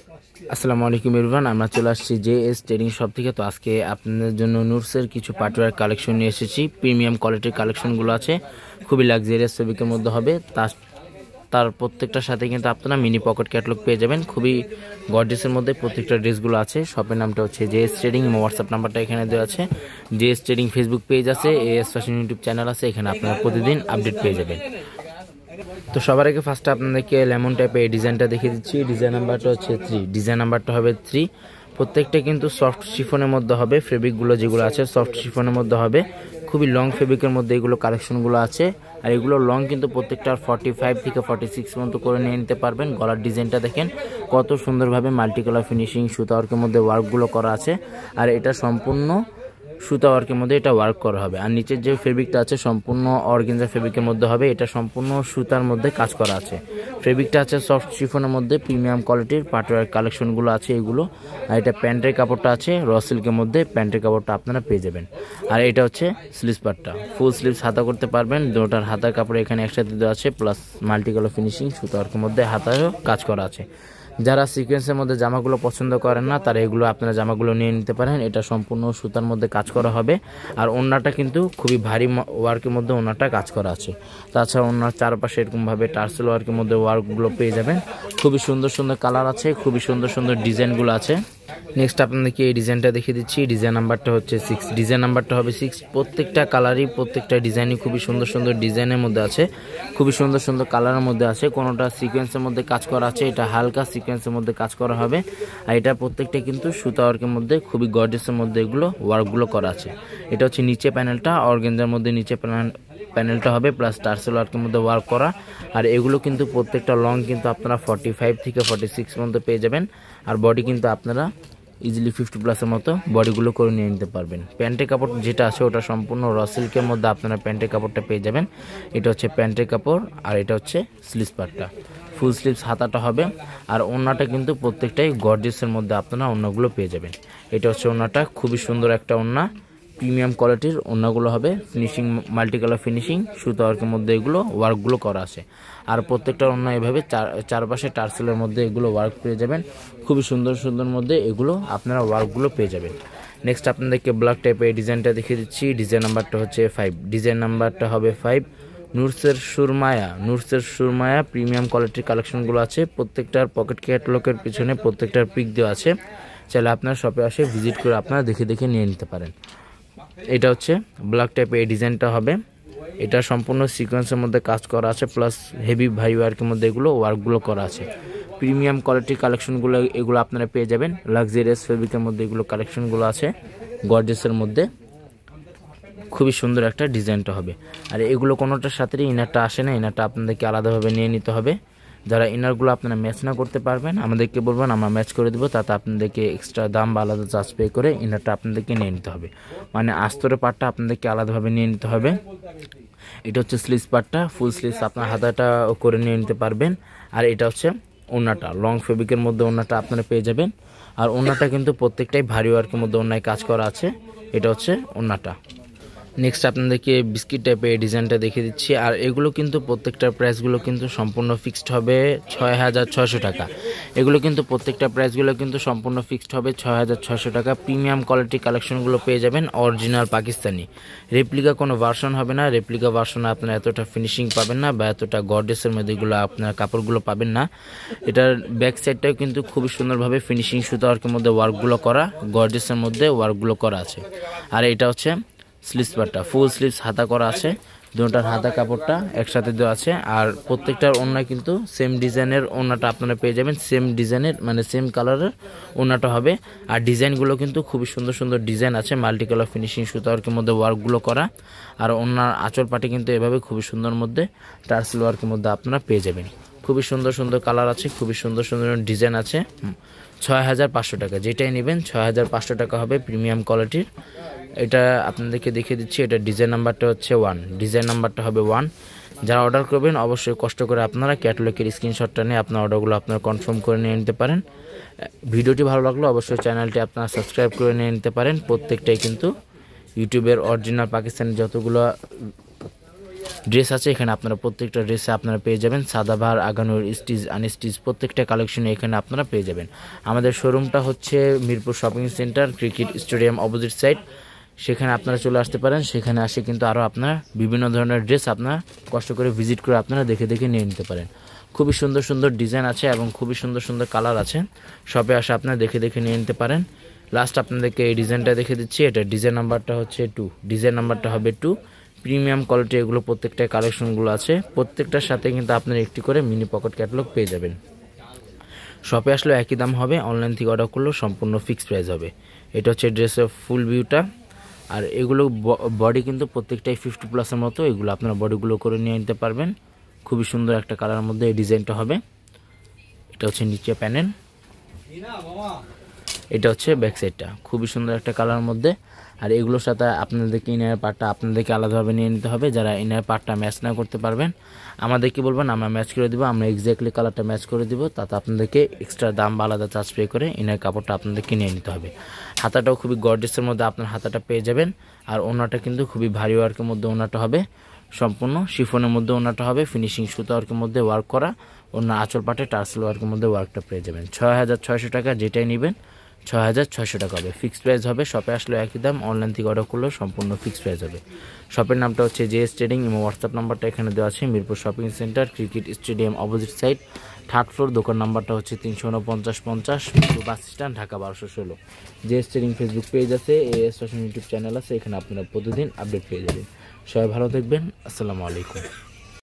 আসসালামু আলাইকুম এভরিওয়ান, আমরা চলে আসছি জেএস ট্রেডিং শপ থেকে। তো আজকে আপনাদের জন্য নুটসের কিছু পার্টিওয়ার কালেকশন নিয়ে এসেছি। প্রিমিয়াম কোয়ালিটির কালেকশনগুলো আছে, খুবই লাক্সারিয়াস ফেব্রিকের মধ্যে হবে। তার প্রত্যেকটার সাথে কিন্তু আপনারা মিনি পকেট ক্যাটালগ পেয়ে যাবেন। খুবই গর্জিয়াসের মধ্যে প্রত্যেকটা ড্রেসগুলো আছে। শপের নামটা হচ্ছে জেএস ট্রেডিং, হোয়াটসঅ্যাপ নাম্বারটা এখানে দেওয়া আছে। জেএস ট্রেডিং ফেসবুক পেজ আছে, এএস ফ্যাশন ইউটিউব চ্যানেল আছে, এখানে আপনারা প্রতিদিন আপডেট পেয়ে যাবেন। তো সবার আগে ফার্স্টে আপনাদেরকে লেমন টাইপের এই ডিজাইনটা দেখিয়ে দিচ্ছি। ডিজাইন নাম্বারটা হচ্ছে 3, ডিজাইন নাম্বারটা হবে 3। প্রত্যেকটা কিন্তু সফট শিফনের মধ্যে হবে। ফেব্রিকগুলো যেগুলো আছে সফট শিফনের মধ্যে হবে। খুবই লং ফেব্রিকের মধ্যে এগুলো কালেকশনগুলো আছে। আর এগুলো লং কিন্তু প্রত্যেকটা 45 থেকে 46 পর্যন্ত করে নিয়ে নিতে পারবেন। গলার ডিজাইনটা দেখেন কত সুন্দরভাবে মাল্টি কালার ফিনিশিং সুতা ওয়ার্কের মধ্যে ওয়ার্কগুলো করা আছে। আর এটা সম্পূর্ণ সুতা ওয়ার্কের মধ্যে এটা ওয়ার্ক করা হবে। আর নিচের যে ফেব্রিকটা আছে সম্পূর্ণ অর্গানজা ফেব্রিকের মধ্যে হবে। এটা সম্পূর্ণ সুতার মধ্যে কাজ করা আছে। ফেব্রিকটা আছে সফট শিফনের মধ্যে, প্রিমিয়াম কোয়ালিটির পাটওয়ার কালেকশনগুলো আছে এগুলো। আর এটা প্যান্টের কাপড়টা আছে র সিল্কের মধ্যে, প্যান্টের কাপড়টা আপনারা পেয়ে যাবেন। আর এটা হচ্ছে স্লিভস পার্টটা, ফুল স্লিভস হাতা করতে পারবেন। দুটার হাতার কাপড় এখানে একসাথে দেওয়া আছে, প্লাস মাল্টি কালার ফিনিশিং সুতা ওয়ার্কের মধ্যে হাতায়ও কাজ করা আছে। যারা সিকোয়েন্সের মধ্যে জামাগুলো পছন্দ করেন না তারা এগুলো আপনারা জামাগুলো নিয়ে নিতে পারেন। এটা সম্পূর্ণ সুতার মধ্যে কাজ করা হবে। আর ওড়নাটা কিন্তু খুবই ভারী ওয়ার্কের মধ্যে ওড়নাটা কাজ করা আছে। তাছাড়া ওড়নার চারপাশে এরকমভাবে টার্সেল ওয়ার্কের মধ্যে ওয়ার্কগুলো পেয়ে যাবেন। খুবই সুন্দর সুন্দর কালার আছে, খুবই সুন্দর সুন্দর ডিজাইনগুলো আছে। নেক্সট আপনাদেরকে এই ডিজাইনটা দেখিয়ে দিচ্ছি। ডিজাইন নাম্বারটা হচ্ছে 6, ডিজাইন নাম্বারটা হবে 6। প্রত্যেকটা কালারই প্রত্যেকটা ডিজাইনই খুবই সুন্দর সুন্দর ডিজাইনের মধ্যে আছে, খুবই সুন্দর সুন্দর কালারের মধ্যে আছে। কোনোটা সিকোয়েন্সের মধ্যে কাজ করা আছে, এটা হালকা সিকোয়েন্সের মধ্যে কাজ করা হবে। আর এটা প্রত্যেকটা কিন্তু সুতা ওয়ার্কের মধ্যে খুবই গর্জিয়াসের মধ্যে এগুলো ওয়ার্কগুলো করা আছে। এটা হচ্ছে নিচে প্যানেলটা অর্গানজার মধ্যে নিচে প্যানেলটা হবে, প্লাস টার্সেল ওয়ার্কের মধ্যে ওয়ার্ক করা। আর এগুলো কিন্তু প্রত্যেকটা লং কিন্তু আপনারা 45 থেকে 46 পর্যন্ত পেয়ে যাবেন। আর বডি কিন্তু আপনারা ইজিলি 50+ মতো বডিগুলো করে নিয়ে নিতে পারবেন। প্যান্টের কাপড় যেটা আছে ওটা সম্পূর্ণ র সিল্কের মধ্যে আপনারা প্যান্টের কাপড়টা পেয়ে যাবেন। এটা হচ্ছে প্যান্টের কাপড়, আর এটা হচ্ছে স্লিভস পার্টটা, ফুল স্লিভস হাতাটা হবে। আর ওড়নাটা কিন্তু প্রত্যেকটাই গর্জিয়াসের মধ্যে আপনারা ওড়নাগুলো পেয়ে যাবেন। এটা হচ্ছে ওড়নাটা, খুবই সুন্দর একটা ওড়না, প্রিমিয়াম কোয়ালিটির ওড়নাগুলো হবে। ফিনিশিং মাল্টি কালার ফিনিশিং সুতা ওয়ার্কের মধ্যে এগুলো ওয়ার্কগুলো করা আছে। আর প্রত্যেকটা ওড়না এভাবে চারপাশে টার্সেলের মধ্যে এগুলো ওয়ার্ক পেয়ে যাবেন। খুবই সুন্দর সুন্দর মধ্যে এগুলো আপনারা ওয়ার্কগুলো পেয়ে যাবেন। নেক্সট আপনাদেরকে ব্ল্যাক টাইপের এই ডিজাইনটা দেখিয়ে দিচ্ছি। ডিজাইন নাম্বারটা হচ্ছে 5, ডিজাইন নাম্বারটা হবে 5। নুটসের সুরমায়া প্রিমিয়াম কোয়ালিটির কালেকশনগুলো আছে। প্রত্যেকটার পকেট ক্যাটালগের পিছনে প্রত্যেকটার পিক দেওয়া আছে। চাইলে আপনার শপে আসে ভিজিট করে আপনারা দেখে দেখে নিয়ে নিতে পারেন। এটা হচ্ছে ব্ল্যাক টাইপের এই ডিজাইনটা হবে। এটা সম্পূর্ণ সিকোয়েন্সের মধ্যে কাজ করা আছে, প্লাস হেভি ভাই ওয়ার্কের মধ্যে এগুলো ওয়ার্কগুলো করা আছে। প্রিমিয়াম কোয়ালিটির কালেকশনগুলো এগুলো আপনারা পেয়ে যাবেন। লাক্সারিয়াস ফেব্রিকের মধ্যে এগুলো কালেকশনগুলো আছে, গর্জিয়াসের মধ্যে খুবই সুন্দর একটা ডিজাইনটা হবে। আর এগুলো কোনোটার সাথে ইনারটা আসে না, ইনারটা আপনাদেরকে আলাদাভাবে নিয়ে নিতে হবে। যারা ইনারগুলো আপনারা ম্যাচ না করতে পারবেন আমাদেরকে বলবেন, আমরা ম্যাচ করে দেবো। তাতে আপনাদেরকে এক্সট্রা দাম বা আলাদা চার্জ পে করে ইনারটা আপনাদেরকে নিয়ে নিতে হবে। মানে আস্তরের পার্টটা আপনাদেরকে আলাদাভাবে নিয়ে নিতে হবে। এটা হচ্ছে স্লিভস পার্টটা, ফুল স্লিভস আপনার হাতাটা করে নিয়ে নিতে পারবেন। আর এটা হচ্ছে ওড়নাটা, লং ফেব্রিকের মধ্যে ওড়নাটা আপনারা পেয়ে যাবেন। আর ওড়নাটা কিন্তু প্রত্যেকটাই ভারী ওয়ার্কের মধ্যে ওড়নায় কাজ করা আছে। এটা হচ্ছে ওড়নাটা। নেক্সট আপনাদেরকে বিস্কিট টাইপের এই ডিজাইনটা দেখিয়ে দিচ্ছি। আর এগুলো কিন্তু প্রত্যেকটার প্রাইসগুলো কিন্তু সম্পূর্ণ ফিক্সড হবে 6600 টাকা। এগুলো কিন্তু প্রত্যেকটা প্রাইসগুলো কিন্তু সম্পূর্ণ ফিক্সড হবে 6600 টাকা। প্রিমিয়াম কোয়ালিটি কালেকশনগুলো পেয়ে যাবেন, অরিজিনাল পাকিস্তানি। রেপ্লিকা কোনো ভার্সন হবে না। রেপ্লিকা ভার্সনে আপনারা এতটা ফিনিশিং পাবেন না বা এতটা গর্জিয়াসের মধ্যে এগুলো আপনার কাপড়গুলো পাবেন না। এটার ব্যাক সাইডটাও কিন্তু খুবই সুন্দরভাবে ফিনিশিং সুতা ওয়ার্কের মধ্যে ওয়ার্কগুলো করা, গর্জিয়াসের মধ্যে ওয়ার্কগুলো করা আছে। আর এটা হচ্ছে স্লিভস পার্টটা, ফুল স্লিভস হাতা করা আছে। দুটার হাতা কাপড়টা একসাথে দেওয়া আছে। আর প্রত্যেকটার ওড়না কিন্তু সেম ডিজাইনের ওড়নাটা আপনারা পেয়ে যাবেন। সেম ডিজাইনের মানে সেম কালারের ওড়নাটা হবে। আর ডিজাইনগুলো কিন্তু খুবই সুন্দর সুন্দর ডিজাইন আছে, মাল্টি কালার ফিনিশিং সুতা ওয়ার্কের মধ্যে ওয়ার্কগুলো করা। আর ওড়নার আঁচল পাটি কিন্তু এভাবে খুবই সুন্দর মধ্যে টার্সেল ওয়ার্কের মধ্যে আপনারা পেয়ে যাবেন। খুবই সুন্দর সুন্দর কালার আছে, খুবই সুন্দর সুন্দর ডিজাইন আছে। 6500 টাকা, যেটাই নেবেন 6500 টাকা হবে, প্রিমিয়াম কোয়ালিটির। এটা আপনাদেরকে দেখিয়ে দিচ্ছি। এটা ডিজাইন নাম্বারটা হচ্ছে 1, ডিজাইন নাম্বারটা হবে 1। যারা অর্ডার করবেন অবশ্যই কষ্ট করে আপনারা ক্যাটালগের স্ক্রিনশটটা নিয়ে আপনার অর্ডারগুলো আপনারা কনফার্ম করে নিয়ে নিতে পারেন। ভিডিওটি ভালো লাগলো অবশ্যই চ্যানেলটি আপনারা সাবস্ক্রাইব করে নিয়ে নিতে পারেন। প্রত্যেকটাই কিন্তু ইউটিউবের অরিজিনাল পাকিস্তানি যতগুলো ড্রেস আছে। এখানে আপনারা প্রত্যেকটা ড্রেসে আপনারা পেয়ে যাবেন সাদাবাহার, আগানোর, স্টিচ, আনস্টিচ প্রত্যেকটা কালেকশনে এখানে আপনারা পেয়ে যাবেন। আমাদের শোরুমটা হচ্ছে Mirpur shopping centre, cricket stadium opposite side. সেখানে আপনারা চলে আসতে পারেন। সেখানে আসে কিন্তু আরও আপনারা বিভিন্ন ধরনের ড্রেস আপনারা কষ্ট করে ভিজিট করে আপনারা দেখে দেখে নিয়ে নিতে পারেন। খুবই সুন্দর সুন্দর ডিজাইন আছে এবং খুবই সুন্দর সুন্দর কালার আছে। শপে আসে আপনারা দেখে দেখে নিয়ে নিতে পারেন। লাস্ট আপনাদেরকে এই ডিজাইনটা দেখে দিচ্ছি। এটা ডিজাইন নাম্বারটা হচ্ছে 2, ডিজাইন নাম্বারটা হবে 2। প্রিমিয়াম কোয়ালিটি এগুলো প্রত্যেকটাই কালেকশনগুলো আছে। প্রত্যেকটার সাথে কিন্তু আপনারা একটি করে মিনি পকেট ক্যাটালগ পেয়ে যাবেন। শপে আসলে একই দাম হবে, অনলাইন থেকে অর্ডার করলেও সম্পূর্ণ ফিক্সড প্রাইস হবে। এটা হচ্ছে ড্রেসের ফুল ভিউটা। আর এগুলো বডি কিন্তু প্রত্যেকটাই 50+ মতো, এগুলো আপনারা বডিগুলো করে নিয়ে নিতে পারবেন। খুবই সুন্দর একটা কালারের মধ্যে এই ডিজাইনটা হবে। এটা হচ্ছে নিচে প্যানেল, এটা হচ্ছে ব্যাক সাইডটা, খুবই সুন্দর একটা কালারের মধ্যে। আর এগুলোর সাথে আপনাদেরকে ইনার পার্টটা আপনাদেরকে আলাদাভাবে নিয়ে নিতে হবে। যারা ইনার পার্টটা ম্যাচ না করতে পারবেন আমাদেরকে বলবেন, আমরা ম্যাচ করে দেবো, আমরা এক্স্যাক্টলি কালারটা ম্যাচ করে দিব। তাতে আপনাদেরকে এক্সট্রা দাম বা আলাদা চার্জ পে করে ইনার কাপড়টা আপনাদেরকে নিয়ে নিতে হবে। হাতাটাও খুবই গর্জিয়াসের মধ্যে আপনার হাতাটা পেয়ে যাবেন। আর ওনাটা কিন্তু খুবই ভারী ওয়ার্কের মধ্যে ওনাটা হবে, সম্পূর্ণ শিফনের মধ্যে ওনাটা হবে, ফিনিশিং সুতা ওয়ার্কের মধ্যে ওয়ার্ক করা। ওনার আঁচল পাটে টার্সেল ওয়ার্কের মধ্যে ওয়ার্কটা পেয়ে যাবেন। 6600 টাকা, যেটাই নেবেন 6600 টাকা হবে, ফিক্সড প্রাইস হবে। শপে আসলে একই দাম, অনলাইন থেকে অর্ডার করলেও সম্পূর্ণ ফিক্সড প্রাইস হবে। শপের নামটা হচ্ছে JS ট্রেডিং এবং হোয়াটসঅ্যাপ নাম্বারটা এখানে দেওয়া আছে। Mirpur shopping centre, cricket stadium opposite side, 3rd floor. দোকান নাম্বারটা হচ্ছে 34950 bus stand, Dhaka 1216। JS trading Facebook page আছে, AS ফ্যাশন ইউটিউব চ্যানেল আছে, এখানে আপনারা প্রতিদিন আপডেট পেয়ে যাবেন। সবাই ভালো থাকবেন, আসসালামু আলাইকুম।